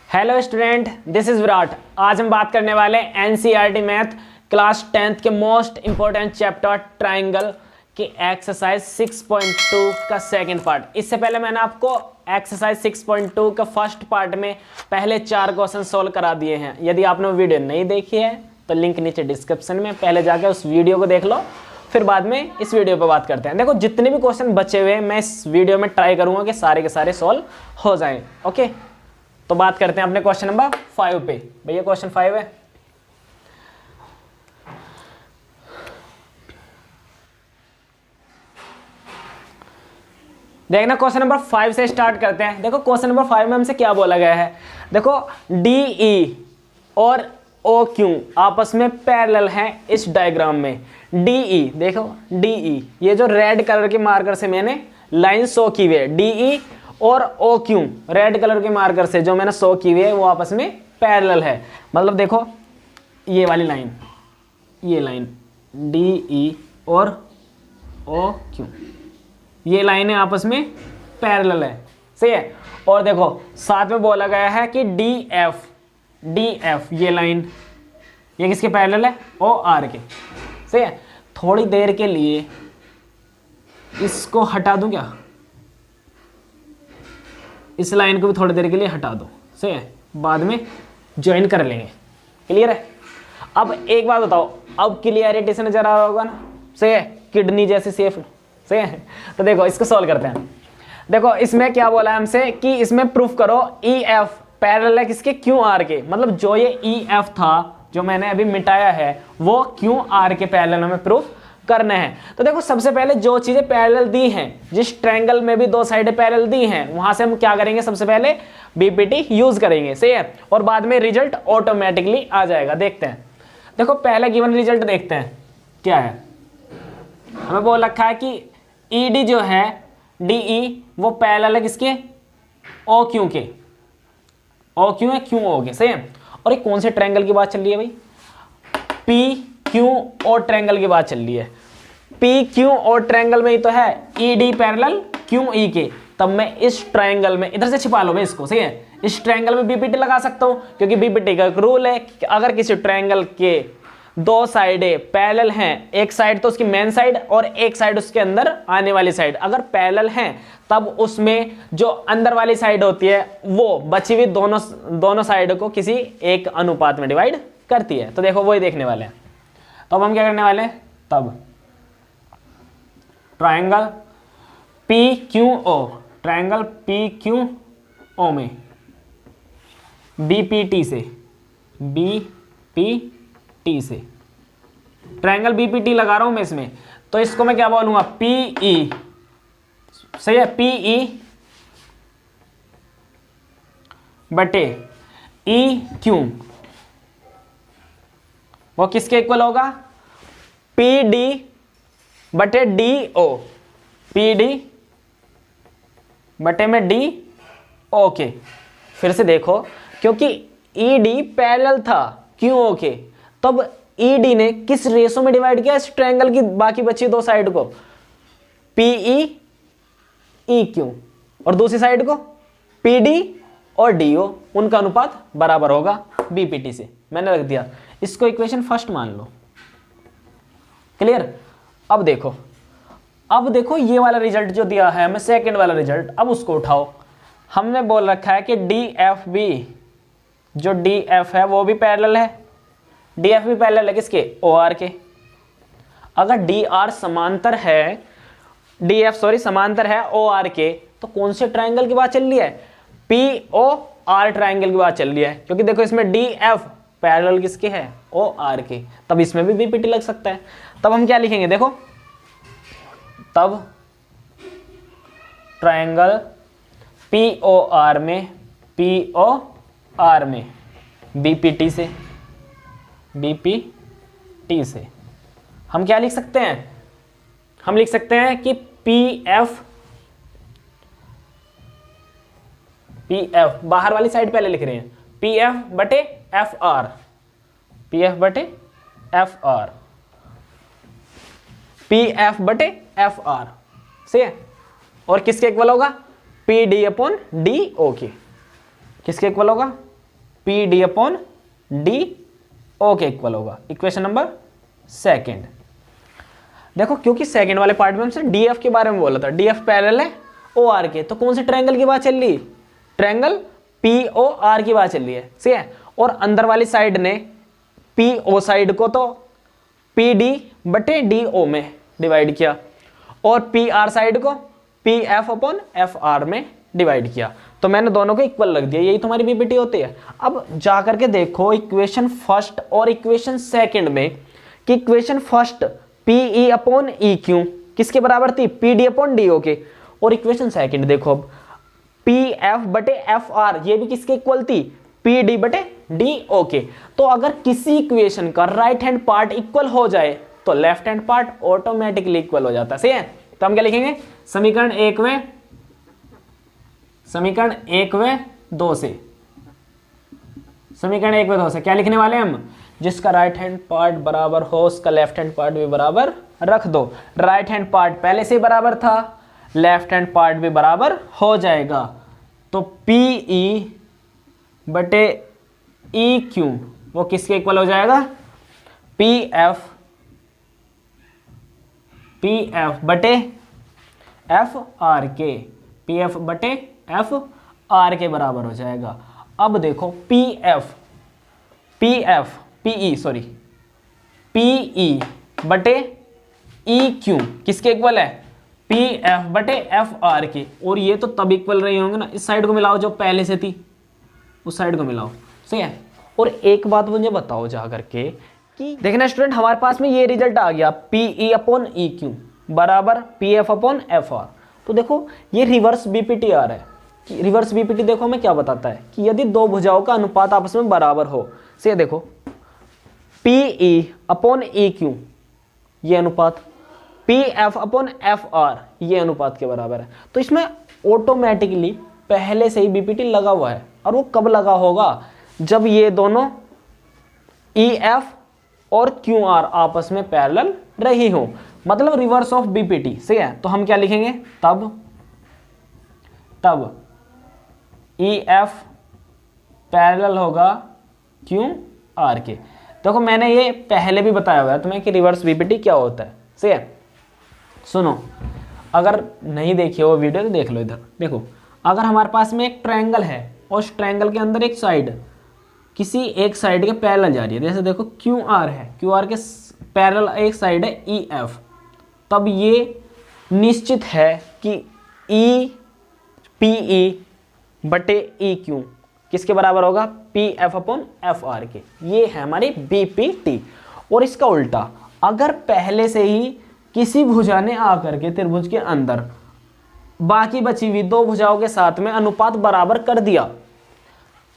Hello student, this is Virat. आज हम बात करने वाले एनसीईआरटी मैथ क्लास 10th के मोस्ट इंपॉर्टेंट चैप्टर ट्राइंगल की एक्सरसाइज 6.2 का सेकंड पार्ट। इससे पहले मैंने आपको एक्सरसाइज 6.2 का फर्स्ट पार्ट में पहले 4 क्वेश्चन सोल्व करा दिए हैं। यदि आपने वो वीडियो नहीं देखी है तो लिंक नीचे डिस्क्रिप्शन में, पहले जाके उस वीडियो को देख लो, फिर बाद में इस वीडियो पे बात करते हैं। देखो, जितने भी क्वेश्चन बचे हुए हैं मैं इस वीडियो में ट्राई करूंगा कि सारे के सारे सॉल्व हो जाएं। ओके, तो बात करते हैं अपने क्वेश्चन नंबर 5 पे। भैया क्वेश्चन 5 है, देखना। क्वेश्चन नंबर 5 से स्टार्ट करते हैं। देखो, क्वेश्चन नंबर 5 में हमसे क्या बोला गया है। देखो, DE और OQ आपस में पैरेलल हैं इस डायग्राम में। DE देखो, DE ये जो रेड कलर के मार्कर से मैंने लाइन शो की हुई है, DE और OQ रेड कलर के मार्कर से जो मैंने शो की हुई है वो आपस में पैरेलल है। मतलब देखो, ये वाली लाइन, ये लाइन DE और OQ, ये लाइनें आपस में पैरेलल है, सही है। और देखो, साथ में बोला गया है कि DF ये लाइन, ये किसके पैरेलल है? OR के, सही है। थोड़ी देर के लिए इसको हटा दूं क्या? इस लाइन को भी थोड़ी देर के लिए हटा दो, सही है, बाद में ज्वाइन कर लेंगे। क्लियर है? अब एक बात बताओ, अब क्लियरिटी से नजर आ रहा होगा ना, सही है, किडनी जैसी शेप, सही है। तो देखो, इसको सॉल्व करते हैं। देखो, इसमें क्या बोला है हमसे कि इसमें प्रूफ करो EF पैरेलल है किसके? QR के। मतलब जो ये EF था जो मैंने अभी मिटाया है वो QR के पैरेलल हमें प्रूफ करने हैं। तो देखो, सबसे पहले जो चीजें पैरेलल दी हैं, जिस ट्रायंगल में भी दो साइडें पैरेलल दी हैं, वहां से हम क्या करेंगे? सबसे पहले BPT यूज करेंगे, सही है, और बाद में रिजल्ट ऑटोमेटिकली आ जाएगा। देखते हैं। देखो, पहले गिवन रिजल्ट देखते हैं क्या है। हमें बोल रखा है कि ED जो है DE वो पैरेलल है किसके? OQ के। OQ है QO के, सही है। और ये कौन से ट्रायंगल की बात चल रही है भाई? PQO ट्रायंगल की बात चल रही है। PQO ट्रायंगल में ही तो है ED पैरेलल QE के। तब मैं इस ट्रायंगल में, इधर से छिपा लो मैं इसको, सही है, इस ट्रायंगल में BPT लगा सकता हूं, क्योंकि BPT का एक रूल है कि अगर किसी ट्रायंगल के दो साइडें पैरेलल हैं, एक साइड तो उसकी मेन साइड और एक साइड उसके अंदर आने वाली साइड, अगर पैरेलल हैं तब उसमें जो अंदर वाली साइड होती है वो बची हुई दोनों साइड को किसी एक अनुपात में डिवाइड करती है। तो देखो, वही देखने वाले हैं। तो अब हम क्या करने वाले हैं? तब ट्रायंगल PQO, ट्रायंगल PQO में BPT से ट्रायंगल BPT लगा रहा हूं मैं इसमें, तो इसको मैं क्या बोलूंगा? PE, सही है, PE बटे EQ वो किसके इक्वल होगा? PD बटे DO, PD बटे में DO के। फिर से देखो, क्योंकि ED पैरेलल था QO के, तब ED ने किस रेशो में डिवाइड किया इस ट्रायंगल की बाकी बची दो साइड को? PE EQ, और दूसरी साइड को PD और DO, उनका अनुपात बराबर होगा BPT से। मैंने रख दिया, इसको इक्वेशन फर्स्ट मान लो। क्लियर? अब देखो ये वाला रिजल्ट जो दिया है हमें, सेकंड वाला रिजल्ट, अब उसको उठाओ। हमने बोल रखा है कि DF भी, जो DF है वो भी पैरेलल है। DF भी पैरेलल है किसके? OR के। अगर DR समांतर है, DF समांतर है OR के, तो कौन से ट्रायंगल की बात चल रही है? POR ट्रायंगल की बात चल रही है, क्योंकि देखो इसमें DF पैरेलल किसके है? OR के। तब इसमें भी BPT लग सकता है। तब हम क्या लिखेंगे? देखो, तब ट्रायंगल POR में BPT से हम क्या लिख सकते हैं? हम लिख सकते हैं कि PF बाहर वाली साइड पहले लिख रहे हैं, PF बटे FR, PF बटे FR, सही है। और किसके इक्वल होगा? PD अपॉन DO के। किसके इक्वल होगा? P D upon D O के इक्वल होगा। Equation number second. देखो क्योंकि सेकंड वाले पार्ट में हमसे डीएफ के बारे में बोला था, डीएफ पैरेलल है ओ आर के, तो कौन से ट्रायंगल की बात चल रही? ट्रायंगल पी ओ आर की बात चल रही है, सही है। और अंदर वाली साइड ने पी ओ साइड को तो पी डी बटे डी ओ में डिवाइड किया और पी आर साइड को P F upon F are में डिवाइड किया, तो मैंने दोनों को इक्वल रख दिया। यही तुम्हारी बीपीटी होती है। अब जाकर के देखो इक्वेशन फर्स्ट और इक्वेशन सेकंड में कि equation first P E upon E Q किसके बराबर थी? P D upon D O के। और इक्वेशन सेकंड देखो अब पी एफ बटे एफ आर ये भी किसके इक्वल थी? पी डी बटे डी ओ के। तो अगर किसी इक्वेशन का राइट हैंड पार्ट इक्वल हो जाए तो left hand part automatically equal हो जाता है, सही है। तो हम क्या लिखेंगे? समीकरण एक व दो से, समीकरण 1 व 2 से क्या लिखने वाले हम? जिसका राइट हैंड पार्ट बराबर हो उसका लेफ्ट हैंड पार्ट भी बराबर रख दो। राइट हैंड पार्ट पहले से बराबर था, लेफ्ट हैंड पार्ट भी बराबर हो जाएगा। तो पी ई बटे ई क्यू वो किसके इक्वल हो जाएगा? पी एफ बटे एफ आर के, पी एफ बटे एफ आर के बराबर हो जाएगा। अब देखो पी ई बटे ई क्यू किसके इक्वल है? पी एफ बटे एफ आर के। और ये तो तब इक्वल रही होंगे ना, इस साइड को मिलाओ जो पहले से थी उस साइड को मिलाओ, सही है। और एक बात मुझे बताओ जा करके कि देखना स्टूडेंट, हमारे पास में ये रिजल्ट आ गया P E upon E Q बराबर P F upon F R. तो देखो ये रिवर्स बीपीटी आ रहा है। रिवर्स बीपीटी देखो हमें क्या बताता है कि यदि दो भुजाओं का अनुपात आपस में बराबर हो, से देखो P E upon E Q ये अनुपात P F upon F R ये अनुपात के बराबर है, तो इसमें ऑटोमेटिकली पहले से ही बीपीटी लगा हुआ है। और वो कब लगा होगा? जब ये दोनों ई एफ और क्यू आर आपस में पैरेलल रही हो, मतलब रिवर्स ऑफ बीपीटी, सही है। तो हम क्या लिखेंगे? तब ई एफ पैरेलल होगा क्यू आर के। देखो मैंने ये पहले भी बताया हुआ है तुम्हें कि रिवर्स बीपीटी क्या होता है, सही है। सुनो, अगर नहीं देखी हो वीडियो तो देख लो। इधर देखो, अगर हमारे पास में एक ट्रायंगल है और उस ट्रायंगल के अंदर एक साइड किसी एक साइड के पैरेलल जा रही है, जैसे देखो क्यू आर है, क्यू आर के पैरेलल एक साइड है ई एफ, तब ये निश्चित है कि ई पी ई बटे ई क्यू किसके बराबर होगा? P F upon F are के। ये है हमारी बीपीटी। और इसका उल्टा, अगर पहले से ही किसी भुजा ने आकर के त्रिभुज के अंदर बाकी बची हुई दो भुजाओं के साथ में अनुपात बराबर कर दिया,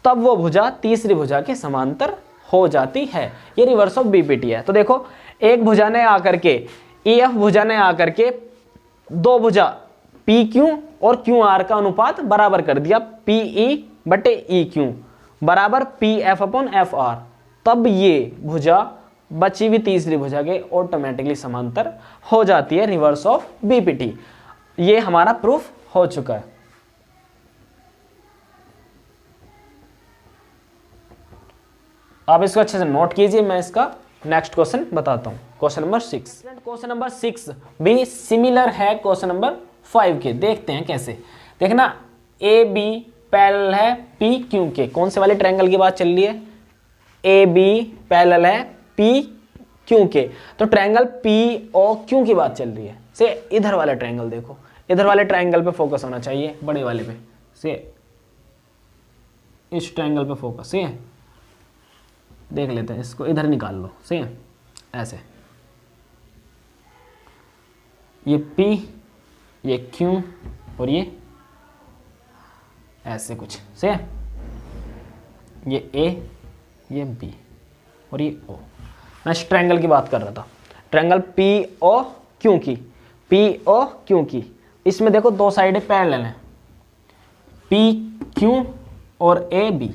तब वो भुजा तीसरी भुजा के समांतर हो जाती है। ये रिवर्स ऑफ बीपीटी है। तो देखो एक भुजा ने आकर के ई एफ भुजा ने आकर के दो भुजा पी क्यू और क्यू आर का अनुपात बराबर कर दिया, पी ई बटे ई क्यू बराबर P F upon F are, तब ये भुजा बची हुई तीसरी भुजा के ऑटोमेटिकली समांतर हो जाती है, रिवर्स ऑफ बीपीटी। ये हमारा प्रूफ हो चुका है। आप इसको अच्छे से नोट कीजिए, मैं इसका नेक्स्ट क्वेश्चन बताता हूं। Question number 6। क्वेश्चन नंबर 6 भी सिमिलर है क्वेश्चन नंबर 5 के। देखते हैं कैसे। देखना, ए बी पैरेलल है पी क्यू के। कौन से वाले ट्रायंगल की बात चल रही है? ए बी पैरेलल है पी क्यू के। तो ट्रायंगल पी ओ क्यू की बात चल रही है। से इधर वाला ट्रायंगल देखो, इधर वाले ट्रायंगल पे फोकस होना चाहिए, बड़े वाले पे। से इस ट्रायंगल पे फोकस है, देख लेते हैं इसको। इधर निकाल लो, सही है। ऐसे ये P, ये Q और ये ऐसे कुछ, सही है। ये A, ये B और ये O। मैं इस ट्रायंगल की बात कर रहा था, ट्रायंगल POQ की, POQ की। इसमें देखो दो साइडें पैरेलल हैं, PQ और AB।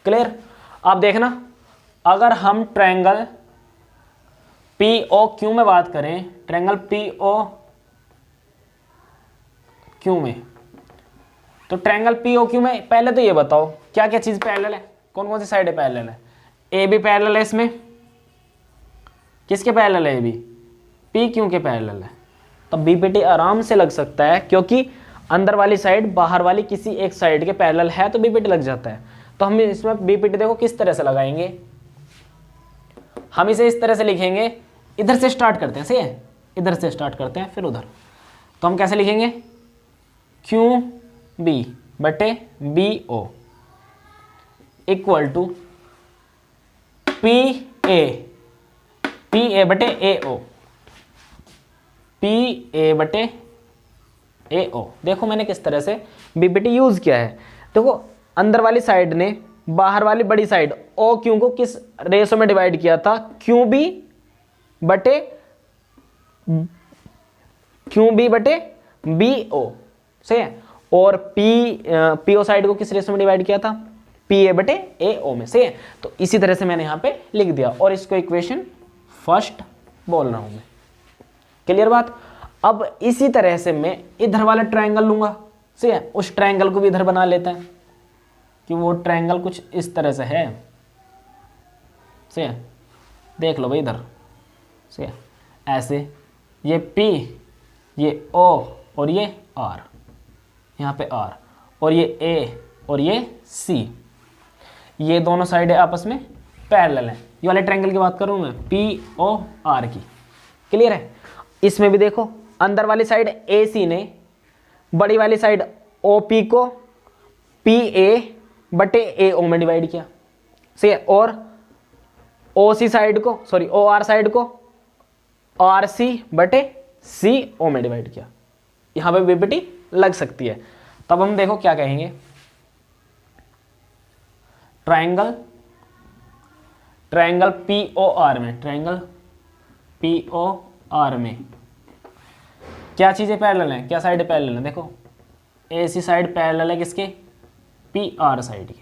क्लियर? आप देखना, अगर हम ट्रायंगल POQ में बात करें, ट्रायंगल POQ में, तो ट्रायंगल POQ में पहले तो ये बताओ क्या क्या चीज पैरेलल है। कौन कौन सी साइड पैरेलल है? ए बी पैरेलल है इसमें, किसके पैरेलल है? ए बी पी क्यू के पैरेलल है। तो बीपीटी आराम से लग सकता है, क्योंकि अंदर वाली साइड बाहर वाली किसी एक साइड के पैरेलल है तो बीपीटी लग जाता है। तो हम इसमें बीपीटी देखो किस तरह से लगाएंगे, हम इसे इस तरह से लिखेंगे, इधर से स्टार्ट करते हैं, सही है, इधर से स्टार्ट करते हैं फिर उधर। तो हम कैसे लिखेंगे? क्यू बी बटे B O equal to P A बटे ए ओ, पी ए बटे ए ओ। देखो मैंने किस तरह से बीपीटी यूज किया है। देखो अंदर वाली साइड ने बाहर वाली बड़ी साइड ओ क्यू को किस रेशो में डिवाइड किया था? क्यू बी बटे बी ओ, सही है। और पी ओ साइड को किस रेशो में डिवाइड किया था? पी ए बटे ए ओ में, सही है। तो इसी तरह से मैंने यहां पे लिख दिया और इसको इक्वेशन फर्स्ट बोल रहा हूं मैं। क्लियर बात? अब इसी तरह से मैं इधर वाला ट्रायंगल लूंगा, सही है, उस ट्रायंगल को भी इधर बना लेते हैं कि वो ट्रायंगल कुछ इस तरह से है, सही है। देख लो भाई इधर, सही है, ऐसे ये P, ये O और ये R, यहाँ पे R और ये A और ये C, ये दोनों साइडें आपस में पैरेलल हैं। ये वाले ट्रायंगल की बात करूँ मैं, POR की। क्लियर है? इसमें भी देखो अंदर वाली साइड AC ने बड़ी वाली साइड OP को PA बटे AO में डिवाइड किया, सही है। और OC साइड को, सॉरी OR साइड को RC बटे CO में डिवाइड किया। यहां पे बीपीटी लग सकती है। तब हम देखो क्या कहेंगे, ट्रायंगल POR में, ट्रायंगल POR में क्या चीजें पैरेलल हैं, क्या साइड पैरेलल है? देखो AC साइड पैरेलल है किसके? PR साइड के।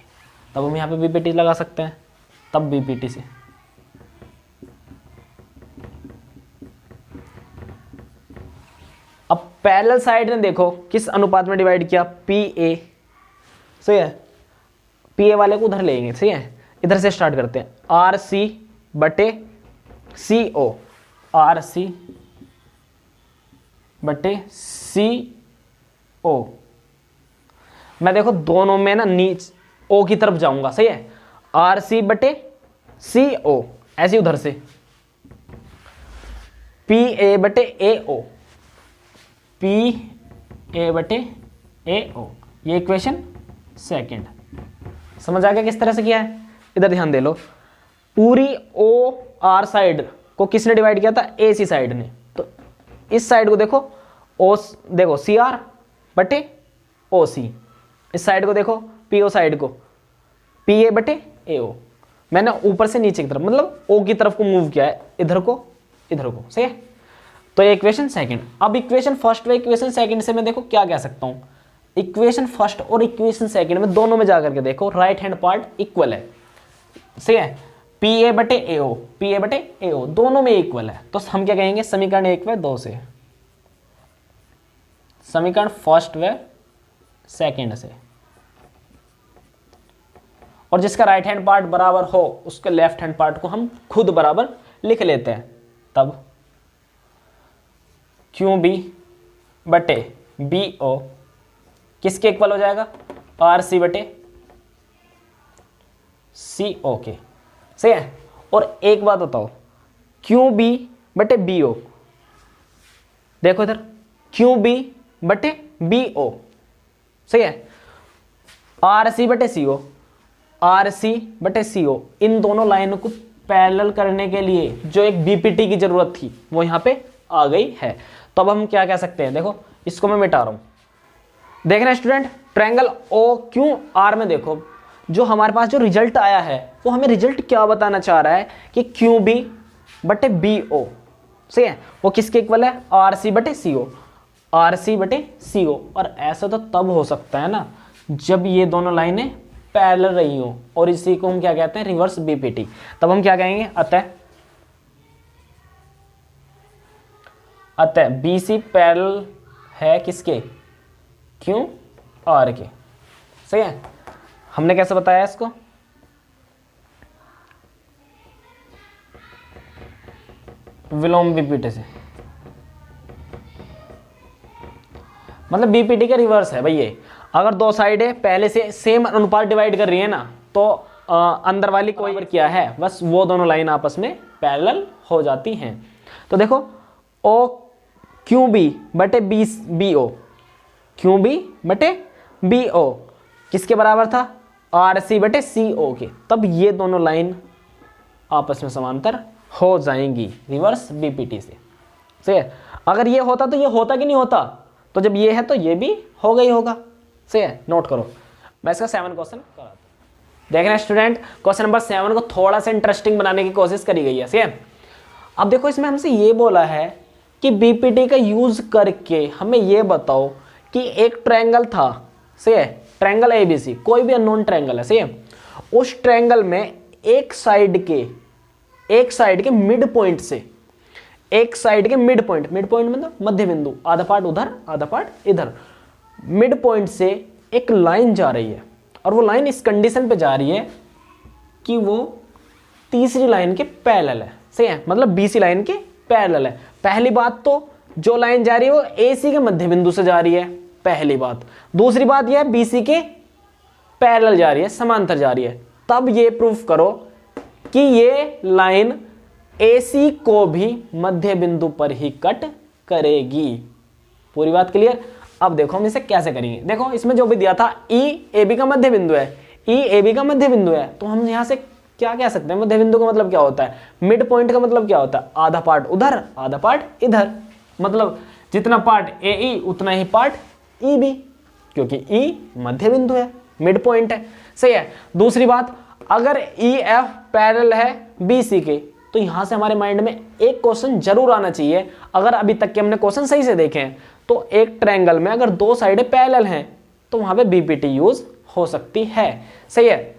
तब हम यहाँ पे बीपीटी लगा सकते हैं। तब बीपीटी से अब पैरेलल साइड ने देखो किस अनुपात में डिवाइड किया? PA, सही है। PA वाले को उधर लेंगे, सही है। इधर से स्टार्ट करते हैं, RC बटे CO, RC बटे CO। मैं देखो दोनों में ना नीचे O की तरफ जाऊंगा, सही है। RC बटे CO, ऐसे उधर से PA बटे AO, PA बटे AO। ये इक्वेशन सेकंड। समझ आ गया किस तरह से किया है? इधर ध्यान दे लो, पूरी OR साइड को किसने डिवाइड किया था? AC साइड ने। तो इस साइड को देखो देखो CR बटे OC, इस साइड को देखो PO साइड को PA बटे AO। मैंने ऊपर से नीचे की तरफ, मतलब O की तरफ को मूव किया है, इधर को सही है। तो ये इक्वेशन सेकंड। अब इक्वेशन फर्स्ट व इक्वेशन सेकंड से मैं देखो क्या कह सकता हूं, इक्वेशन फर्स्ट और इक्वेशन सेकंड में दोनों में जाकर के देखो राइट हैंड पार्ट इक्वल है, सही है। PA बटे AO दोनों में इक्वल है। तो हम क्या कहेंगे? समीकरण 1 व 2 से, समीकरण फर्स्ट व सेकंड से। और जिसका राइट हैंड पार्ट बराबर हो उसके लेफ्ट हैंड पार्ट को हम खुद बराबर लिख लेते हैं। तब QB बटे BO किसके इक्वल हो जाएगा? RC बटे CO के, सही है। और एक बात बताओ, QB बटे BO, देखो इधर QB बटे BO, सही है। RC बटे CO, RC बटे CO, इन दोनों लाइनों को पैरेलल करने के लिए जो एक बीपीटी की जरूरत थी वो यहाँ पे आ गई है। तो अब हम क्या कह सकते हैं? देखो इसको मैं मिटा रहा हूं, देख रहे हैं स्टूडेंट, ट्रायंगल OQR में देखो जो हमारे पास जो रिजल्ट आया है वो हमें रिजल्ट क्या बताना चाह रहा है कि QB बटे BO, सही है, वो किसके इक्वल है? RC बटे CO, RC बटे CO। और ऐसा तो तब हो सकता है ना जब ये दोनों लाइनें पैरेलल रही हो, और इसी को हम क्या कहते हैं? Reverse BPT. तब हम क्या कहेंगे? अतः BC पैरेलल है किसके? QR के, सही है। हमने कैसे बताया इसको? विलोम बीपीटी से, मतलब बीपीटी का रिवर्स है भाई ये। अगर दो साइडें पहले से सेम अनुपात डिवाइड कर रही है ना, तो अंदर वाली कोई क्या है, बस वो दोनों लाइन आपस में पैरेलल हो जाती हैं। तो देखो ओ क्यू बी बटे बी ओ, क्यू बी बटे बी ओ किसके बराबर था, आर सी बटे सी ओ के। तब ये दोनों लाइन आपस में समांतर हो जाएंगी रिवर्स बीपीटी से। सही है। अगर ये होता तो ये होता कि नहीं होता, तो जब ये है तो ये भी होगा ही होगा। सही है, नोट करो। मैं इसका 7 क्वेश्चन कराता हूं। देखना स्टूडेंट, क्वेश्चन नंबर 7 को थोड़ा सा इंटरेस्टिंग बनाने की कोशिश करी गई है। सही है। अब देखो इसमें हमसे ये बोला है कि बीपीटी का यूज करके हमें ये बताओ कि एक ट्रायंगल था, सही है, ट्रायंगल एबीसी, कोई भी अननोन ट्रायंगल है। सही है। उस ट्रायंगल में एक साइड के मिड पॉइंट से, एक साइड के मिड पॉइंट मतलब मध्य बिंदु, आधा पार्ट उधर आधा पार्ट इधर, मिड पॉइंट से एक लाइन जा रही है, और वो लाइन इस कंडीशन पे जा रही है कि वो तीसरी लाइन के पैरेलल है। सही है, मतलब बीसी लाइन के पैरेलल है। पहली बात तो जो लाइन जा रही है वो एसी के मध्य बिंदु से जा रही है, पहली बात। दूसरी बात यह है बीसी के पैरेलल जा रही है, समांतर जा रही है। तब ये प्रूफ करो कि ये लाइन एसी को भी मध्य बिंदु पर ही कट करेगी। पूरी बात क्लियर। अब देखो हम इसे कैसे करेंगे। देखो इसमें जो भी दिया था ई ए बी का मध्य बिंदु है, ई ए बी का मध्य बिंदु है, तो हम यहां से क्या कह सकते हैं, मध्य बिंदु का मतलब क्या होता है, मिड पॉइंट का मतलब क्या होता है, आधा पार्ट उधर आधा पार्ट इधर, मतलब जितना पार्ट ए ई उतना ही पार्ट ई बी, क्योंकि ई मध्य बिंदु है, मिड पॉइंट है। सही है। दूसरी बात, अगर ई एफ पैरेलल है बी सी के, तो यहां से हमारे माइंड में एक क्वेश्चन जरूर आना चाहिए। अगर अभी तक के हमने क्वेश्चन सही से देखे हैं, तो एक ट्रायंगल में अगर दो साइडें पैरेलल हैं तो वहां पे बीपीटी यूज हो सकती है। सही है।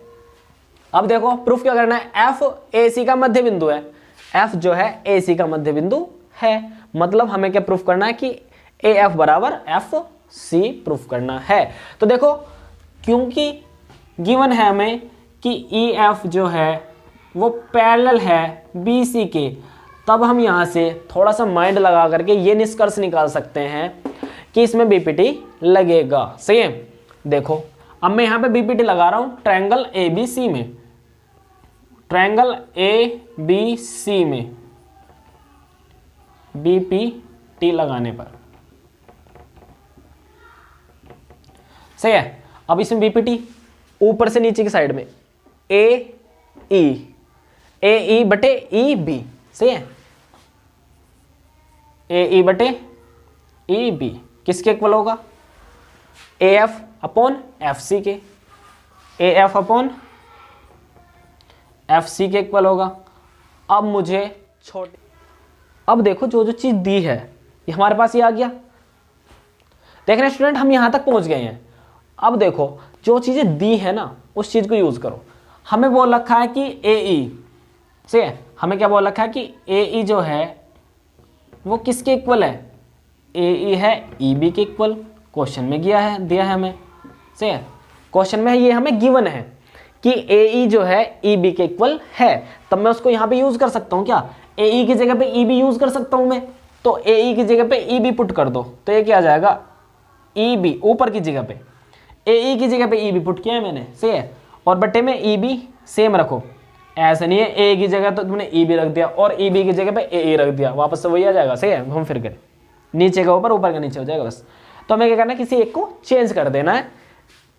अब देखो प्रूफ क्या करना है, एफ एसी का मध्य बिंदु है, एफ जो है एसी का मध्य बिंदु है, मतलब हमें क्या प्रूफ करना है कि ए एफ बराबर एफ सी प्रूफ करना है। तो देखो क्योंकि गिवन है हमें कि ई एफ जो है वो पैरेलल है बी सी के, तब हम यहां से थोड़ा सा माइंड लगा करके ये निष्कर्ष निकाल सकते हैं कि इसमें बीपीटी लगेगा। सही है। देखो अब मैं यहां पे बीपीटी लगा रहा हूं ट्रायंगल ए बी सी में, ट्रायंगल ए बी सी में बीपीटी लगाने पर। सही है। अब इसमें बीपीटी ऊपर से नीचे की साइड में ए ई बटे ई बी। सही है। ए ई बटे ई बी किसके इक्वल होगा, A F upon F C के, A F upon F C के इक्वल होगा। अब मुझे छोटे, अब देखो जो जो चीज दी है ये हमारे पास ये आ गया। देख रहे स्टूडेंट, हम यहां तक पहुंच गए हैं। अब देखो जो चीजें दी है ना उस चीज को यूज करो। हमें बोल रखा है कि ए ई, सही है, हमें क्या बोल रखा है कि ए ई जो है वो किसके इक्वल है, ए ई है ई बी के इक्वल। क्वेश्चन में दिया है हमें। सही है। क्वेश्चन में ये हमें गिवन है कि ए ई जो है ई बी के इक्वल है, तब मैं उसको यहां पे यूज कर सकता हूं क्या, ए ई की जगह पे ई बी यूज कर सकता हूं मैं। तो ए ई की जगह पे ई बी पुट कर दो, तो ये क्या आ जाएगा, ई बी ऊपर की जगह पे, ए ई की जगह पे ई बी पुट किया है मैंने। सही है। और बटे में ई बी सेम रखो, ऐसा नहीं है ए की जगह तो तुमने ई बी रख दिया और ई बी की जगह पे ए रख दिया, वापस से वही आ जाएगा। सही है। घूम फिर कर नीचे का ऊपर, ऊपर का नीचे हो जाएगा बस। तो हमें क्या करना है, किसी एक को चेंज कर देना है।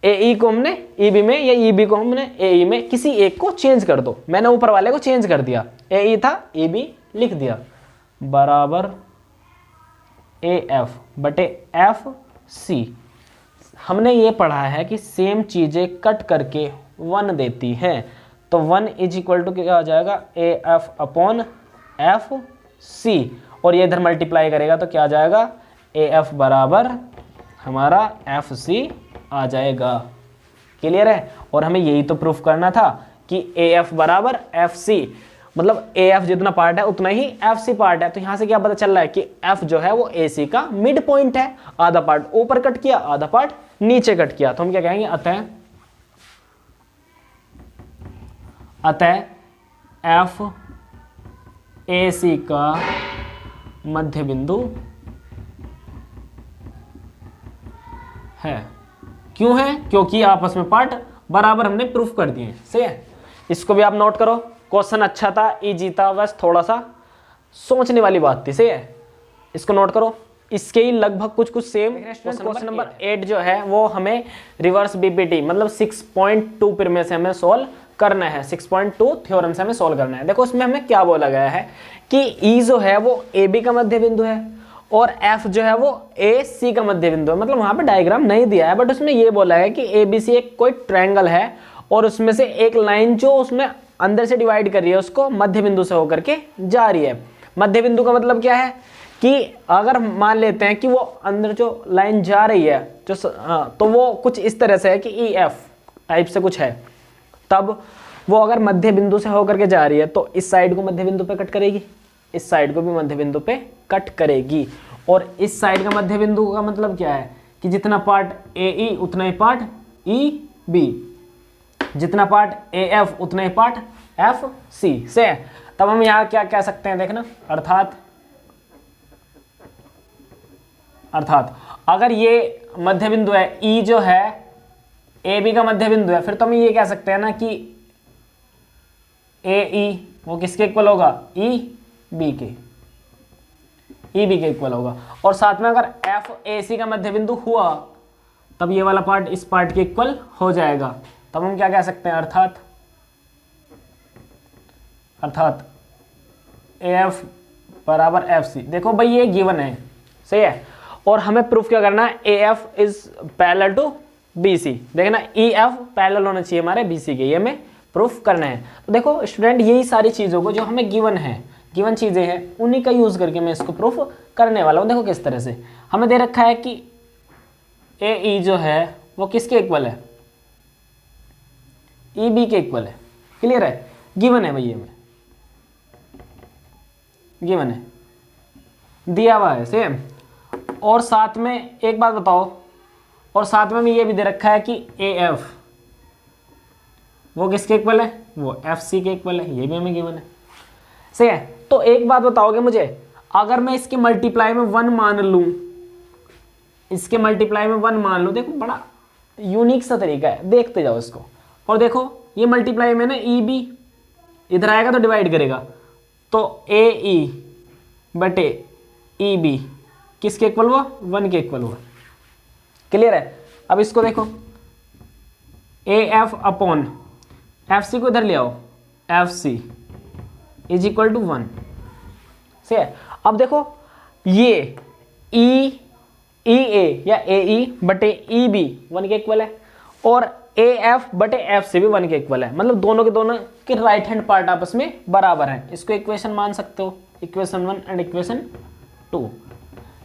ए ई को हमने ई बी में या ई बी को हमने ए ई में, किसी एक को चेंज कर दो। मैंने ऊपर वाले को चेंज कर दिया, ए ई था ई बी लिख दिया, बराबर ए एफ बटे एफ सी। हमने ये पढ़ा है कि सेम चीजें कट करके 1 देती हैं, तो 1 इज इक्वल टू क्या आ जाएगा, A F upon F C, और ये इधर मल्टीप्लाई करेगा तो क्या आ जाएगा, ए एफ बराबर हमारा एफ सी आ जाएगा। क्लियर है। और हमें यही तो प्रूफ करना था कि ए एफ बराबर एफ सी, मतलब ए एफ जितना पार्ट है उतना ही एफ सी पार्ट है। तो यहां से क्या पता चल रहा है कि एफ जो है वो ए सी का मिड पॉइंट है, आधा पार्ट ऊपर कट किया आधा पार्ट नीचे कट किया। तो हम क्या कहेंगे, अतः एफ ए सी का मध्य बिंदु है। क्यों है? क्योंकि आपस में पार्ट बराबर हमने प्रूफ कर दिए हैं। सही है, इसको भी आप नोट करो। क्वेश्चन अच्छा था, इजी था, बस थोड़ा सा सोचने वाली बात थी। सही है, इसको नोट करो। इसके ही लगभग कुछ सेम क्वेश्चन नंबर 8 जो है वो हमें रिवर्स बीपीटी मतलब 6.2 पर में से हमें सोल्व करना है। 6.2 थ्योरम से हमें सोल्व करना है। देखो उसमें हमें क्या बोला गया है कि ई जो है वो ए बी का मध्य बिंदु है और एफ जो है वो ए सी का मध्य बिंदु है। मतलब वहां पे डायग्राम नहीं दिया है, बट उसमें ये बोला है कि ए बी सी एक कोई ट्रायंगल है और उसमें से एक लाइन जो उसमें अंदर से डिवाइड कर रही है उसको मध्य बिंदु से होकर के जा रही है। मध्य बिंदु का मतलब क्या है कि अगर मान लेते हैं कि वो अंदर जो लाइन जा रही है जो तो वो कुछ इस तरह से है कि ई एफ टाइप से कुछ है, तब वो अगर मध्य बिंदु से होकर के जा रही है तो इस साइड को मध्य बिंदु पे कट करेगी, इस साइड को भी मध्य बिंदु पे कट करेगी। और इस साइड का मध्य बिंदु का मतलब क्या है कि जितना पार्ट ए ई उतना ही पार्ट ई बी, जितना पार्ट ए एफ उतना ही पार्ट एफ सी से। तब हम यहाँ क्या कह सकते हैं देखना, अर्थात अगर ये मध्य बिंदु है ई जो है ए बी का मध्य बिंदु है, फिर तो हम ये कह सकते हैं ना कि ए ई वो किसके इक्वल होगा, ई बी के इक्वल होगा। और साथ में अगर एफ ए सी का मध्य बिंदु हुआ तब ये वाला पार्ट इस पार्ट के इक्वल हो जाएगा। तब हम क्या कह सकते हैं, अर्थात ए एफ बराबर एफ सी। देखो भाई ये गिवन है, सही है, और हमें प्रूफ क्या करना है, A F is parallel to B C. देखना ई एफ पैरेलल होना चाहिए हमारे बी सी के, ये हमें प्रूफ करना है। तो देखो स्टूडेंट यही सारी चीज़ों को जो हमें गिवन है, गिवन चीज़ें हैं, उन्हीं का यूज़ करके मैं इसको प्रूफ करने वाला हूँ। देखो किस तरह से हमें दे रखा है कि ए ई जो है वो किसके इक्वल है, ई बी के इक्वल है। क्लियर है, गिवन है भैया, हमें गिवन है, दिया हुआ है सेम। और साथ में एक बात बताओ, और साथ में ये भी दे रखा है कि ए एफ वो किसके इक्वल है, वो एफ सी के इक्वल है, ये भी हमें गिवन है। सही है, तो एक बात बताओगे मुझे, अगर मैं इसके मल्टीप्लाई में 1 मान लूं, इसके मल्टीप्लाई में 1 मान लूं, देखो बड़ा यूनिक सा तरीका है, देखते जाओ इसको। और देखो ये मल्टीप्लाई में ना ई बी इधर आएगा तो डिवाइड करेगा, तो ए ई बटे ई बी किसके इक्वल हुआ, 1 के इक्वल हुआ। क्लियर है, अब इसको देखो A F upon F C को इधर ले आओ, F C is equal to 1। सही है, अब देखो ये ई ए या ए ई बटे ई बी 1 के इक्वल है और ए एफ बटे एफ सी भी 1 के इक्वल है। मतलब दोनों के राइट हैंड पार्ट आपस में बराबर है। इसको इक्वेशन मान सकते हो, इक्वेशन 1 एंड इक्वेशन 2।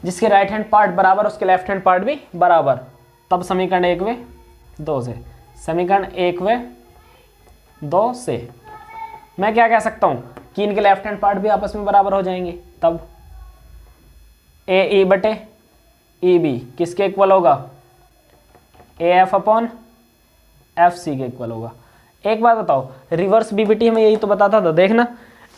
जिसके राइट हैंड पार्ट बराबर उसके लेफ्ट हैंड पार्ट भी बराबर, तब समीकरण 1 व 2 से, समीकरण 1 व 2 से मैं क्या कह सकता हूं कि इनके लेफ्ट हैंड पार्ट भी आपस में बराबर हो जाएंगे। तब ए ई बटे ई बी किसके इक्वल होगा, A F upon F C के इक्वल होगा। एक बात बताओ, रिवर्स बीबीटी हमें यही तो बताता था, देखना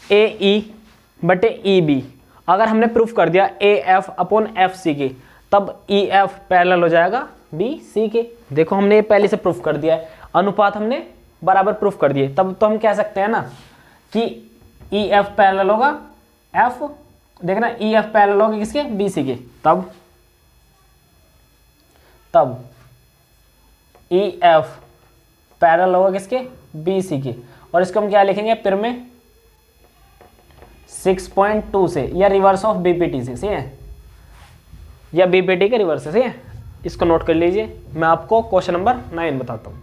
ए ई बटे ई बी अगर हमने प्रूफ कर दिया A F upon F C की, तब ई एफ पैरेलल हो जाएगा बी सी के। देखो हमने ये पहले से प्रूफ कर दिया है, अनुपात हमने बराबर प्रूफ कर दिए, तब तो हम कह सकते हैं ना कि ई एफ पैरेलल होगा एफ, देखना ई एफ पैरेलल होगा किसके, बी सी के। तब ई एफ पैरेलल होगा किसके, बी सी के। और इसको हम क्या लिखेंगे फिर में 6.2 से, या रिवर्स ऑफ बीपीटी से। सही है, या बीपीटी के रिवर्स से। सही है, इसको नोट कर लीजिए। मैं आपको क्वेश्चन नंबर 9 बताता हूं।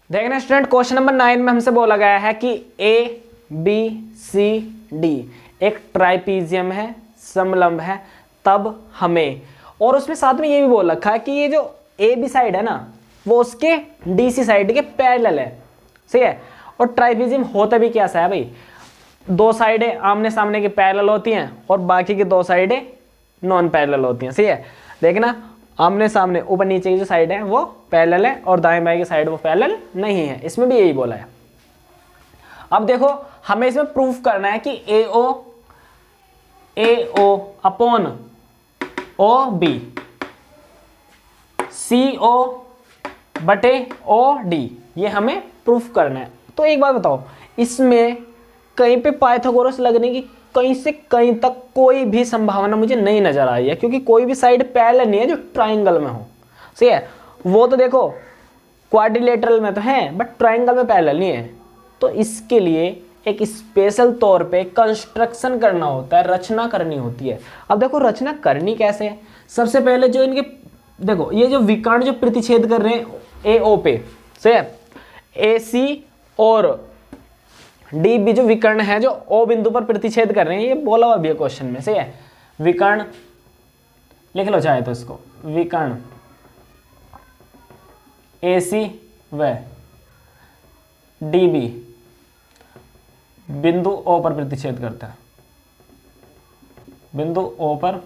देखना स्टूडेंट, क्वेश्चन नंबर 9 में हमसे बोला गया है कि ए बी सी डी एक ट्राइपीजियम है, समलंब है, तब हमें, और उसमें साथ में ये भी बोल रखा है कि ये जो ए बी साइड है ना वो उसके डी सी साइड के पैरेलल है। सही है, और ट्राइपीजियम होता भी कैसा है भाई, 2 साइडें आमने सामने की पैरेलल होती हैं और बाकी की 2 साइडें नॉन पैरेलल होती हैं। सही है, देखना आमने सामने ऊपर नीचे की जो साइड है वो पैरेलल है और दाएं बाएं की साइड वो पैरेलल नहीं है। इसमें भी यही बोला है। अब देखो हमें इसमें प्रूफ करना है कि ए ओ अपॉन ओ बी, सी ओ बटे ओ डी, ये हमें प्रूफ करना है। तो एक बात बताओ, इसमें कहीं पे पाइथागोरस लगने की कहीं से कहीं तक कोई भी संभावना मुझे नहीं नजर आई है, क्योंकि कोई भी साइड पैरेलल नहीं है जो ट्राइंगल में हो। सही है, वो तो देखो क्वाड्रिलेटरल में तो है बट ट्राइंगल में पैरेलल नहीं है। तो इसके लिए एक स्पेशल तौर पे कंस्ट्रक्शन करना होता है, रचना करनी होती है। अब देखो रचना करनी कैसे है। सबसे पहले जो इनके देखो, ये जो विकर्ण जो प्रतिच्छेद कर रहे हैं ए ओ पे, सही है, ए सी और डी बी जो विकर्ण है जो ओ बिंदु पर प्रतिच्छेद कर रहे हैं, ये बोला हुआ भी है क्वेश्चन में। सही है, विकर्ण लिख लो चाहे तो इसको, विकर्ण ए सी व डी बी बिंदु ओ पर प्रतिच्छेद करता है, बिंदु ओ पर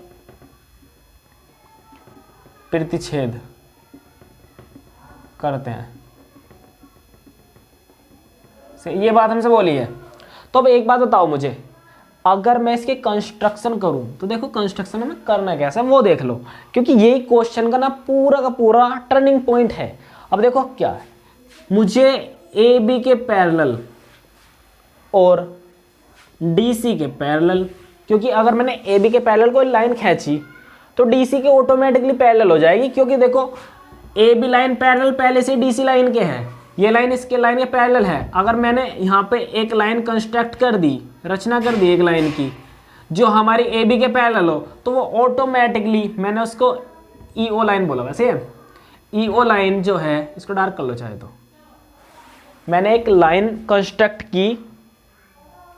प्रतिच्छेद करते हैं। ये बात हमसे बोली है। तो अब एक बात बताओ मुझे, अगर मैं इसके कंस्ट्रक्शन करूं तो देखो कंस्ट्रक्शन में करना कैसा है वो देख लो, क्योंकि यही क्वेश्चन का ना पूरा का पूरा टर्निंग पॉइंट है। अब देखो क्या है, मुझे ए बी के पैरेलल और डी सी के पैरेलल, क्योंकि अगर मैंने ए बी के पैरेलल कोई लाइन खींची तो डी सी के ऑटोमेटिकली पैरेलल हो जाएगी, क्योंकि देखो ए बी लाइन पैरेलल पहले से डी सी लाइन के है, ये लाइन इसके लाइन के पैरेलल है। अगर मैंने यहाँ पे एक लाइन कंस्ट्रक्ट कर दी, रचना कर दी एक लाइन की जो हमारी ए बी के पैरेलल हो, तो वो ऑटोमेटिकली, मैंने उसको ई ओ लाइन बोला, वैसे ई ओ लाइन जो है, इसको डार्क कर लो चाहे तो, मैंने एक लाइन कंस्ट्रक्ट की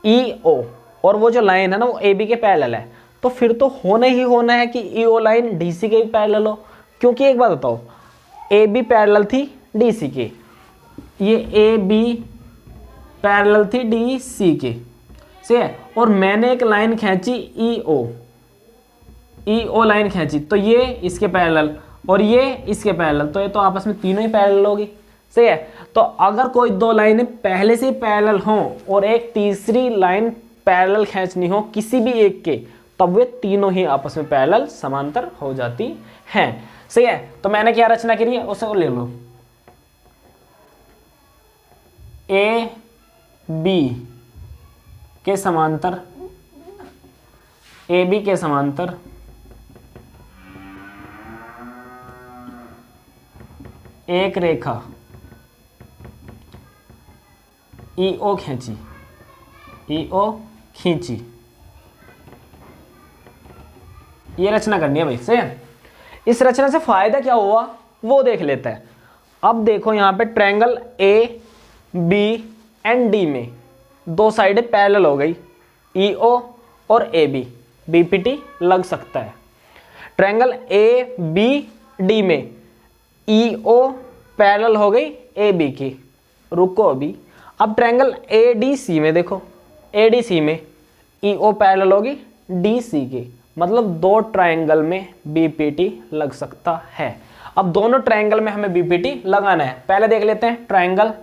ई ओ, और वो जो लाइन है ना वो ए बी के पैरेलल है, तो फिर तो होना ही होना है कि ई ओ लाइन डी सी के भी पैरेलल हो। क्योंकि एक बात बताओ, ए बी पैरेलल थी डी सी की, ये ए बी पैरेलल थी डी सी की, सही है, और मैंने एक लाइन खींची ई ओ लाइन खींची, तो ये इसके पैरेलल और ये इसके पैरेलल, तो ये तो आपस में तीनों ही पैरेलल होगी। सही है, तो अगर कोई दो लाइनें पहले से पैरेलल हों और एक तीसरी लाइन पैरेलल खींचनी हो किसी भी एक के, तब वे तीनों ही आपस में पैरेलल समांतर हो जाती हैं। सही है, तो मैंने क्या रचना करी है उसे ले लो, ए बी के समांतर, ए बी के समांतर एक रेखा ई ओ खींची, ई ओ खींची, ये रचना करनी है भाई। सही है, इस रचना से फायदा क्या हुआ वो देख लेते हैं। अब देखो यहाँ पे triangle A B and D में दो साइडें पैरेलल हो गई, ई ओ और ए बी, बीपीटी लग सकता है। ट्रायंगल ए बी डी में ई ओ पैरेलल हो गई ए बी की, रुको अभी। अब ट्रायंगल ए डी सी में देखो, ए डी सी में ई ओ पैरेलल होगी डी सी की, मतलब दो ट्रायंगल में बीपीटी लग सकता है। अब दोनों ट्रायंगल में हमें बीपीटी लगाना है। पहले देख लेते हैं ट्रायंगल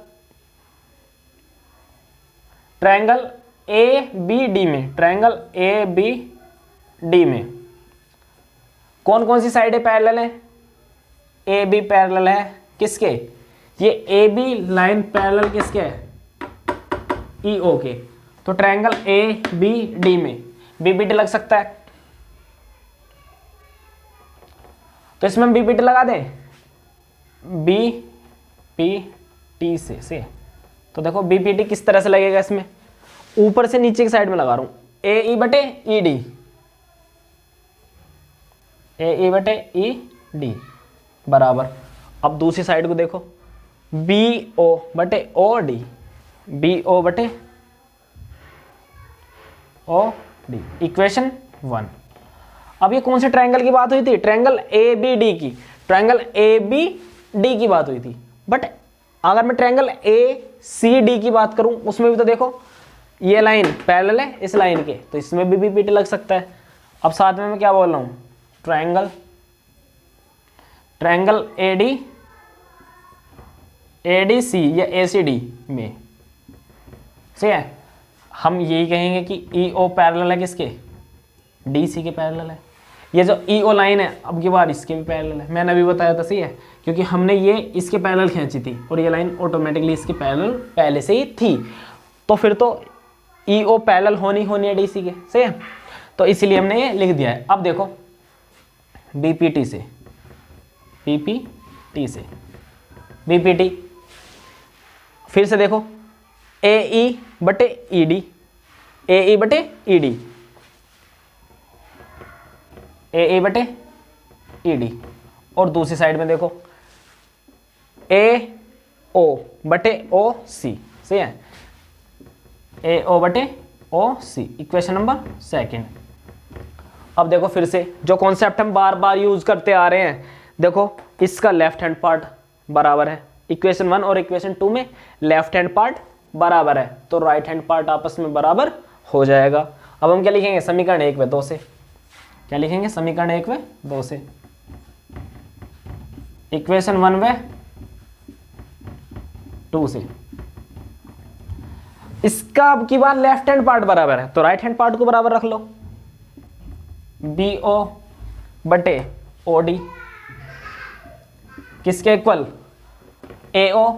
ए बी डी में, ट्रायंगल ए बी डी में कौन कौन सी साइडें पैरेलल है? ए बी पैरेलल है किसके? ये ए बी लाइन पैरेलल किसके है? ई ओ के। तो ट्रायंगल ए बी डी में बीपीटी लग सकता है, तो इसमें हम बीपीटी लगा दें बी पी टी से। तो देखो बीपीटी किस तरह से लगेगा, इसमें ऊपर से नीचे की साइड में लगा रहा हूं, ए ई बटे ई डी, ए ई बटे ई डी बराबर। अब दूसरी साइड को देखो, बी ओ बटे ओ डी, बी ओ बटे ओ डी, इक्वेशन 1। अब ये कौन से ट्रायंगल की बात हुई थी? ट्रायंगल ए बी डी की, ट्रायंगल ए बी डी की बात हुई थी। बट अगर मैं ट्रायंगल ए सी डी की बात करूं, उसमें भी तो देखो ये लाइन पैरेलल है इस लाइन के, तो इसमें भी बीपीटी लग सकता है। अब साथ में मैं क्या बोल रहा हूं, ट्रायंगल ए डी सी या ए सी डी में, सही है, हम यही कहेंगे कि ई ओ पैरेलल है किसके? डी सी के पैरेलल है। ये जो ई ओ लाइन है अब की बार इसके भी पैरेलल है, मैंने अभी बताया था, सही है, क्योंकि हमने ये इसके पैरेलल खींची थी और ये लाइन ऑटोमेटिकली इसके पैरेलल पहले से ही थी, तो फिर तो ई ओ पैरेलल होनी है डी सी के, सही है, तो इसीलिए हमने ये लिख दिया है। अब देखो बीपीटी से बीपीटी, फिर से देखो ए ई बटे ई डी, ए ई बटे ई डी, ए ए बटे ई डी, और दूसरी साइड में देखो ए ओ बटे ओ सी, सही है, ए ओ बटे ओ सी, इक्वेशन नंबर सेकंड। अब देखो फिर से जो कॉन्सेप्ट हम बार बार यूज करते आ रहे हैं, देखो इसका लेफ्ट हैंड पार्ट बराबर है, इक्वेशन 1 और इक्वेशन 2 में लेफ्ट हैंड पार्ट बराबर है, तो राइट हैंड पार्ट आपस में बराबर हो जाएगा। अब हम क्या लिखेंगे, समीकरण 1 व 2 से, क्या लिखेंगे, समीकरण 1 व 2 से, इक्वेशन 1 व 2 से। इसका अब की बार लेफ्ट हैंड पार्ट बराबर है, तो राइट हैंड पार्ट को बराबर रख लो, बी ओ बटे ओ डी, किसके इक्वल, ए ओ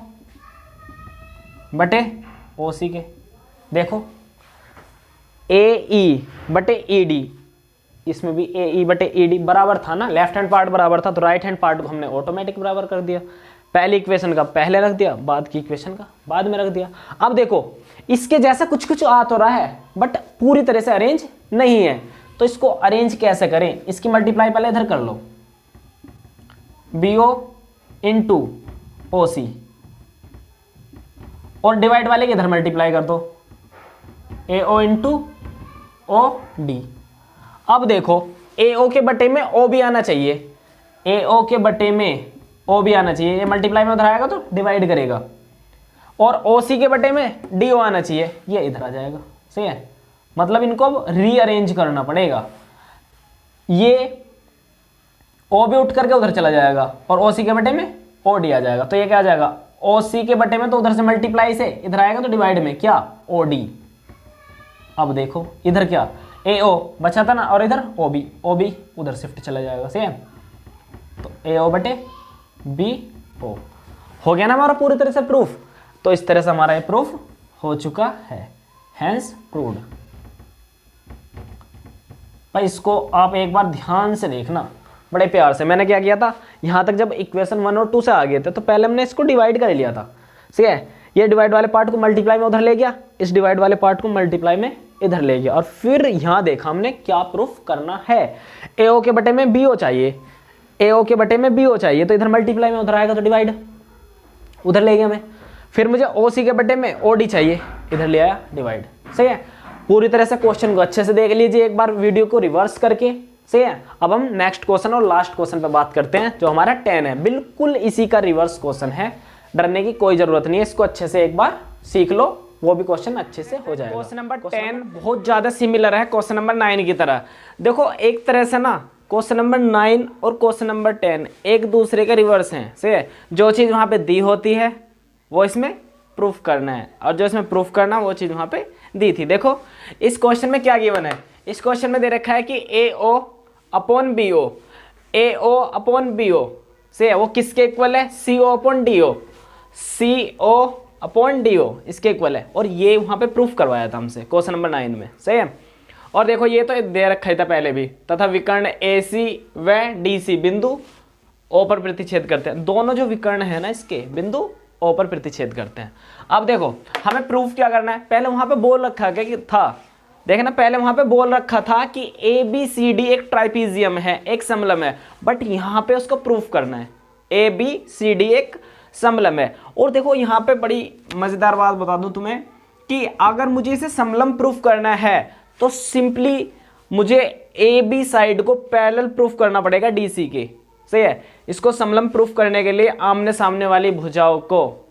बटे ओ सी के। देखो ए ई बटे ई डी, इसमें भी ए ई बटे ई डी बराबर था ना, लेफ्ट हैंड पार्ट बराबर था, तो राइट हैंड पार्ट को हमने ऑटोमेटिक बराबर कर दिया, पहली इक्वेशन का पहले रख दिया, बाद की इक्वेशन का बाद में रख दिया। अब देखो इसके जैसा कुछ कुछ आ तो रहा है, बट पूरी तरह से अरेंज नहीं है, तो इसको अरेंज कैसे करें, इसकी मल्टीप्लाई पहले इधर कर लो, बी ओ इंटू ओ सी, और डिवाइड वाले के इधर मल्टीप्लाई कर दो, ए ओ इंटू ओ डी। अब देखो ए ओ के बटे में ओ भी आना चाहिए, ए ओ के बटे में ओ भी आना चाहिए, ये मल्टीप्लाई में उधर आएगा तो डिवाइड करेगा, और ओ सी के बटे में डी ओ आना चाहिए, ये इधर आ जाएगा, सही है, मतलब इनको अब रीअरेंज करना पड़ेगा, ये ओ भी उठ करके उधर चला जाएगा और ओ सी के बटे में ओ डी आ जाएगा, तो ये क्या आ जाएगा, ओ सी के बटे में तो उधर से मल्टीप्लाई से इधर आएगा तो डिवाइड में क्या, ओ डी। अब देखो इधर क्या, ए ओ बचा था ना, और इधर ओ बी उधर शिफ्ट चला जाएगा, सही है, तो ए ओ बटे बी ओ हो गया ना हमारा पूरी तरह से प्रूफ। तो इस तरह से हमारा ये प्रूफ हो चुका है, हैंस प्रूव्ड। भाई इसको आप एक बार ध्यान से देखना, बड़े प्यार से। मैंने क्या किया था, यहाँ तक जब इक्वेशन 1 और 2 से आ गए थे तो पहले हमने इसको डिवाइड कर लिया था, ठीक है, ये डिवाइड वाले पार्ट को मल्टीप्लाई में उधर ले गया, इस डिवाइड वाले पार्ट को मल्टीप्लाई में इधर ले गया, और फिर यहाँ देखा हमने क्या प्रूफ करना है, ए ओ के बटे में बी ओ चाहिए, ए ओ के बटे में बी ओ चाहिए, तो इधर मल्टीप्लाई में उधर आएगा तो डिवाइड उधर ले गया मैं, फिर मुझे ओ सी के बटे में ओ डी चाहिए, इधर ले आया डिवाइड, सही है। पूरी तरह से क्वेश्चन को अच्छे से देख लीजिए एक बार वीडियो को रिवर्स करके, सही है। अब हम नेक्स्ट क्वेश्चन और लास्ट क्वेश्चन पे बात करते हैं, जो हमारा 10 है, बिल्कुल इसी का रिवर्स क्वेश्चन है, डरने की कोई जरूरत नहीं है, इसको अच्छे से एक बार सीख लो, वो भी क्वेश्चन अच्छे से हो जाएगा। क्वेश्चन नंबर 10 बहुत ज्यादा सिमिलर है क्वेश्चन नंबर 9 की तरह। देखो एक तरह से ना क्वेश्चन नंबर 9 और क्वेश्चन नंबर 10 एक दूसरे के रिवर्स हैं, सही है। जो चीज वहां पे दी होती है वो इसमें प्रूफ करना है, और जो इसमें प्रूफ करना वो चीज वहां पे दी थी। देखो इस क्वेश्चन में क्या गिवन है, इस क्वेश्चन में दे रखा है कि ए ओ अपॉन बी ओ, ए ओ अपॉन बी ओ से वो किसके इक्वल है, सी ओ अपॉन डी ओ, सी ओ अपॉन डी ओ इसके इक्वल है, और ये वहां पे प्रूफ करवाया था हमसे क्वेश्चन नंबर 9 में, सही है। और देखो ये तो दे रखा था पहले भी, तथा विकर्ण ए सी व डी सी बिंदु ओ पर प्रतिच्छेद करते हैं। दोनों जो विकर्ण है ना इसके बिंदु ओ पर प्रतिच्छेद करते हैं। अब देखो हमें प्रूफ क्या करना है, पहले वहां पे बोल रखा कि था, देखना पहले वहां पे बोल रखा था कि ए बी सी डी एक ट्राइपीजियम है, एक समलम है, बट यहाँ पे उसको प्रूफ करना है ए बी सी डी एक समलम है। और देखो यहाँ पे बड़ी मजेदार बात बता दूं तुम्हें कि अगर मुझे इसे समलम प्रूफ करना है तो सिंपली मुझे ए बी साइड को पैरेलल प्रूफ करना पड़ेगा डी सी के, सही है। इसको समलम प्रूफ करने के लिए आमने सामने वाली भुजाओं को,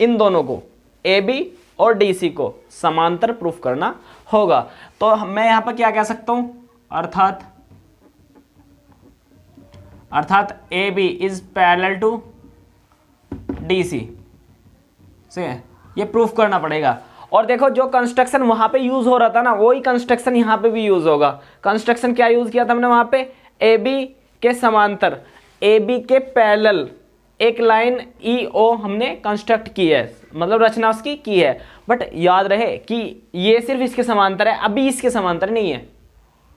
इन दोनों को ए बी और डी सी को समांतर प्रूफ करना होगा। तो मैं यहां पर क्या कह सकता हूं, अर्थात A B is parallel to D C, सही है, ये प्रूफ करना पड़ेगा। और देखो जो कंस्ट्रक्शन वहां पे यूज हो रहा था ना, वही कंस्ट्रक्शन यहाँ पे भी यूज होगा। कंस्ट्रक्शन क्या यूज किया था हमने वहां पे, ए बी के समांतर, ए बी के पैरेलल एक लाइन ई ओ हमने कंस्ट्रक्ट की है, मतलब रचना उसकी की है। बट याद रहे कि ये सिर्फ इसके समांतर है, अभी इसके समांतर नहीं है।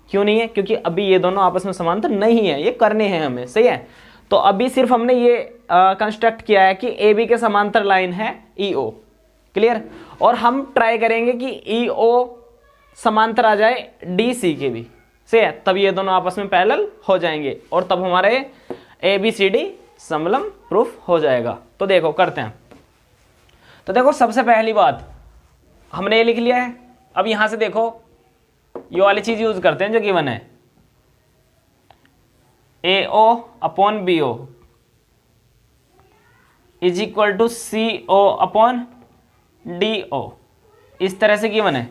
क्यों नहीं है? क्योंकि अभी ये दोनों आपस में समांतर नहीं है, ये करने हैं हमें, सही है। तो अभी सिर्फ हमने ये कंस्ट्रक्ट किया है कि ए बी के समांतर लाइन है ई ओ, क्लियर। और हम ट्राई करेंगे कि ई ओ समांतर आ जाए डी सी के भी, सही है, तब ये दोनों आपस में पैरेलल हो जाएंगे और तब हमारे ए बी सी डी समलम प्रूफ हो जाएगा। तो देखो करते हैं। तो देखो सबसे पहली बात हमने ये लिख लिया है। अब यहां से देखो ये वाली चीज यूज करते हैं जो गिवन है, A O upon B O is equal to C O upon D O, इस तरह से गिवन है,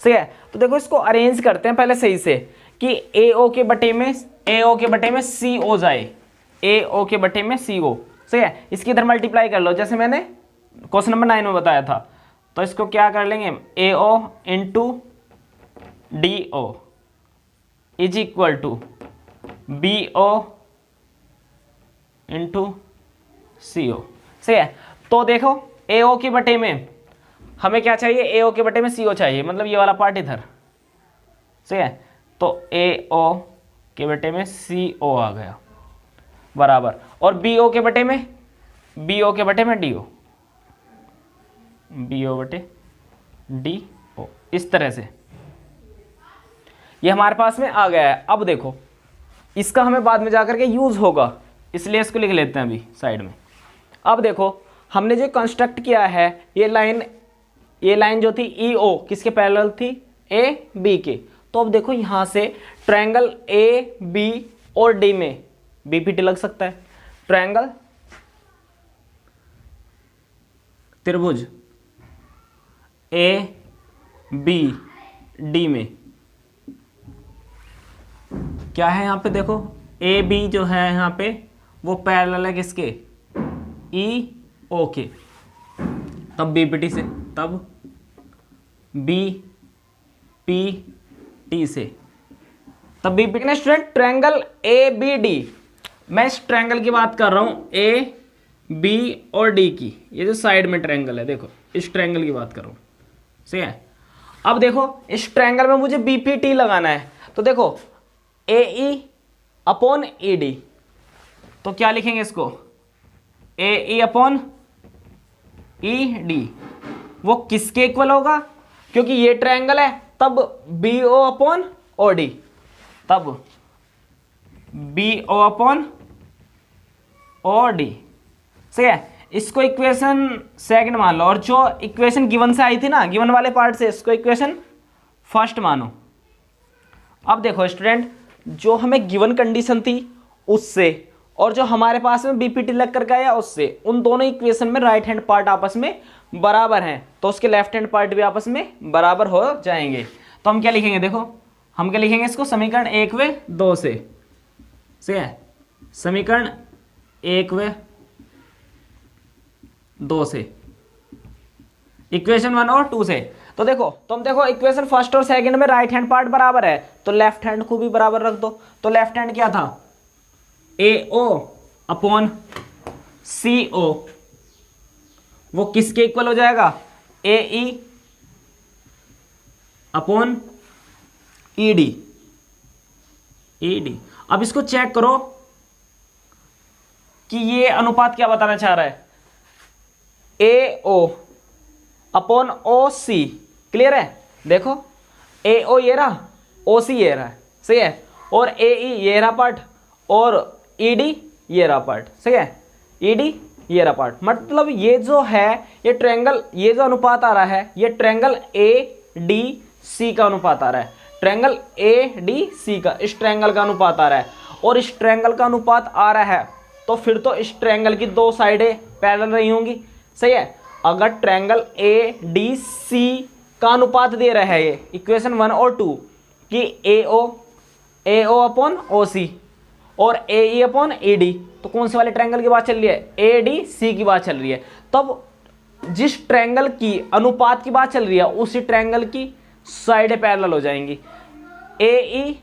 सही है। तो देखो इसको अरेंज करते हैं पहले सही से कि ए ओ के बटे में सी ओ जाए, ए ओ के बटे में सी ओ, सही है। इसकी इधर मल्टीप्लाई कर लो जैसे मैंने क्वेश्चन नंबर 9 में बताया था। तो इसको क्या कर लेंगे, A O into D O is equal to B O into C O, सही है। तो देखो ए ओ के बटे में हमें क्या चाहिए, ए ओ के बटे में सी ओ चाहिए, मतलब ये वाला पार्ट इधर, सही है। तो ए ओ के बटे में सी ओ आ गया बराबर, और बी ओ के बटे में डी ओ, बी ओ बटे डी ओ, इस तरह से ये हमारे पास में आ गया है। अब देखो इसका हमें बाद में जाकर के यूज होगा, इसलिए इसको लिख लेते हैं अभी साइड में। अब देखो हमने जो कंस्ट्रक्ट किया है ये लाइन जो थी ई ओ किसके पैरेलल थी, ए बी के। तो अब देखो यहां से ट्रायंगल ए बी और डी में बीपीटी लग सकता है, ट्रायंगल त्रिभुज ए बी डी में क्या है, यहां पे देखो ए बी जो है यहां पे वो पैरेलल है किसके, ई ओ के, तब बीपीटी से, तब बी पी टी से, तब बीपीटी ने student triangle A B D, मैं इस ट्रायंगल की बात कर रहा हूं ए बी और डी की, ये जो साइड में ट्रायंगल है देखो इस ट्रायंगल की बात कर रहा हूं, सही है। अब देखो इस ट्रायंगल में मुझे बीपीटी लगाना है, तो देखो ए ई अपॉन ई डी, तो क्या लिखेंगे इसको, ए ई अपॉन ई डी, वो किसके इक्वल होगा, क्योंकि ये ट्रायंगल है, तब B O upon O D, तब B O upon O D, सही है। इसको इक्वेशन सेकंड मान लो, और जो इक्वेशन गिवन से आई थी ना, गिवन वाले पार्ट से, इसको इक्वेशन फर्स्ट मानो। अब देखो स्टूडेंट जो हमें गिवन कंडीशन थी उससे और जो हमारे पास में बीपीटी लग कर गया उससे, उन दोनों इक्वेशन में राइट हैंड पार्ट आपस में बराबर हैं, तो उसके लेफ्ट हैंड पार्ट भी आपस में बराबर हो जाएंगे। तो हम क्या लिखेंगे, देखो हम क्या लिखेंगे इसको, समीकरण 1 व 2 से, सही है, समीकरण 1 व 2 से, इक्वेशन 1 और 2 से। तो देखो तुम देखो इक्वेशन फर्स्ट और सेकंड में राइट हैंड पार्ट बराबर है, तो लेफ्ट हैंड को भी बराबर रख दो। तो लेफ्ट हैंड क्या था, ए ओ अपॉन सी ओ, वो किसके इक्वल हो जाएगा, A E upon E D, E D. अब इसको चेक करो कि ये अनुपात क्या बताना चाह रहा है, A O upon O C, clear है। देखो ए ओ ये रहा, ओ सी ये रहा, सही है, और ए ई ये रहा पार्ट, और ई डी ये रहा पार्ट, सही है, ई डी ये रहा पार्ट। मतलब ये जो है ये ट्रायंगल, ये जो अनुपात आ रहा है ये ट्रायंगल ए डी सी का अनुपात आ रहा है, ट्रायंगल ए डी सी का, इस ट्रायंगल का अनुपात आ रहा है। और इस ट्रायंगल का अनुपात आ रहा है तो फिर तो इस ट्रायंगल की दो साइडें पैरेलल रही होंगी, सही है। अगर ट्रायंगल ए डी सी का अनुपात दे रहा है ये इक्वेशन 1 और 2 कि ए ओ अपॉन ओ सी और ए ई अपॉन ए डी, तो कौन से वाले ट्रायंगल की बात चल रही है, ए डी सी की बात चल रही है। तब जिस ट्रायंगल की अनुपात की बात चल रही है उसी ट्रायंगल की साइडें पैरेलल हो जाएंगी। ए ई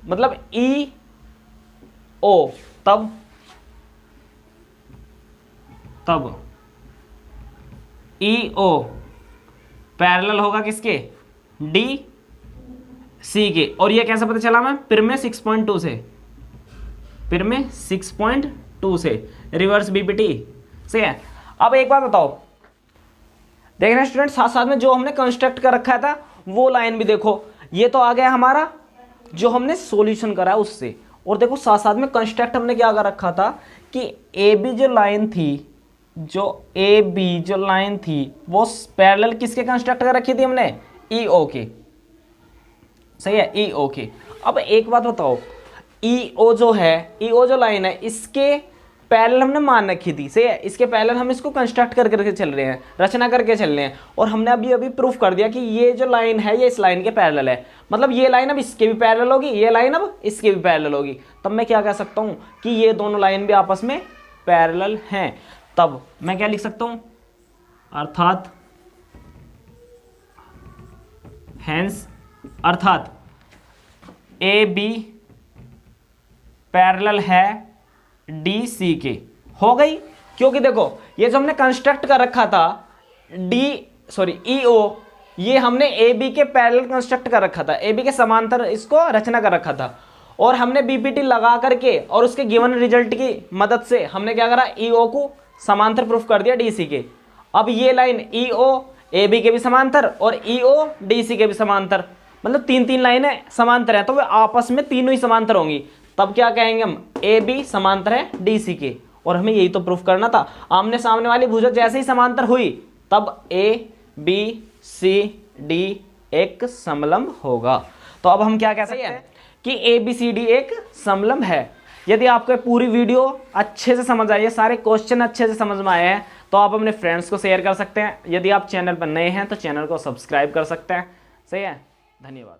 मतलब ई ओ, तब ई ओ पैरेलल होगा किसके, डी सी के। और ये कैसे पता चला मैं, पिर में 6.2 से, पिर में 6.2 से, रिवर्स बीपीटी सही है। अब एक बात बताओ, देखना स्टूडेंट, साथ साथ में जो हमने कंस्ट्रक्ट कर रखा था वो लाइन भी देखो। ये तो आ गया हमारा जो हमने सॉल्यूशन करा उससे, और देखो साथ साथ में कंस्ट्रक्ट हमने क्या कर रखा था कि ए बी जो लाइन थी, जो ए बी जो लाइन थी वो पैरेलल किसके कंस्ट्रक्ट कर रखी थी हमने, ई ओ के, सही है, ई ओ के। अब एक बात बताओ, ई ओ जो है, ई ओ जो लाइन है इसके पैरेलल हमने मान रखी थी, सही है, इसके पैरेलल हम इसको कंस्ट्रक्ट करके चल रहे हैं, रचना करके चल रहे हैं, और हमने अभी प्रूफ कर दिया कि ये जो लाइन है ये इस लाइन के पैरेलल है, मतलब ये लाइन अब इसके भी पैरेलल होगी, ये लाइन अब इसके भी पैरेलल होगी। तब मैं क्या कह सकता हूं कि ये दोनों लाइन भी आपस में पैरेलल हैं। तब मैं क्या लिख सकता हूं, अर्थात हेंस, अर्थात ए बी पैरेलल है डी सी के, हो गई। क्योंकि देखो ये जो हमने कंस्ट्रक्ट कर रखा था ई ओ, ये हमने ए बी के पैरेलल कंस्ट्रक्ट कर रखा था, ए बी के समांतर इसको रचना कर रखा था, और हमने बीपीटी लगा करके और उसके गिवन रिजल्ट की मदद से हमने क्या करा, ई ओ को समांतर प्रूफ कर दिया डी सी के। अब ये line E O A B के भी समांतर और ई ओ डी सी के भी समांतर, मतलब तीन तीन लाइनें समांतर हैं, तो वे आपस में तीनों ही समांतर होंगी। तब क्या कहेंगे हम, ए बी समांतर है डी सी के, और हमें यही तो प्रूफ करना था। आमने सामने वाली भुजा जैसे ही समांतर हुई तब ए बी सी डी एक समलंब होगा। तो अब हम क्या कह सकते हैं कि ए बी सी डी एक समलंब है। यदि आपको पूरी वीडियो अच्छे से समझ आई है, सारे क्वेश्चन अच्छे से समझ में आए हैं, तो आप अपने फ्रेंड्स को शेयर कर सकते हैं। यदि आप चैनल पर नए हैं तो चैनल को सब्सक्राइब कर सकते हैं। सही है, धन्यवाद।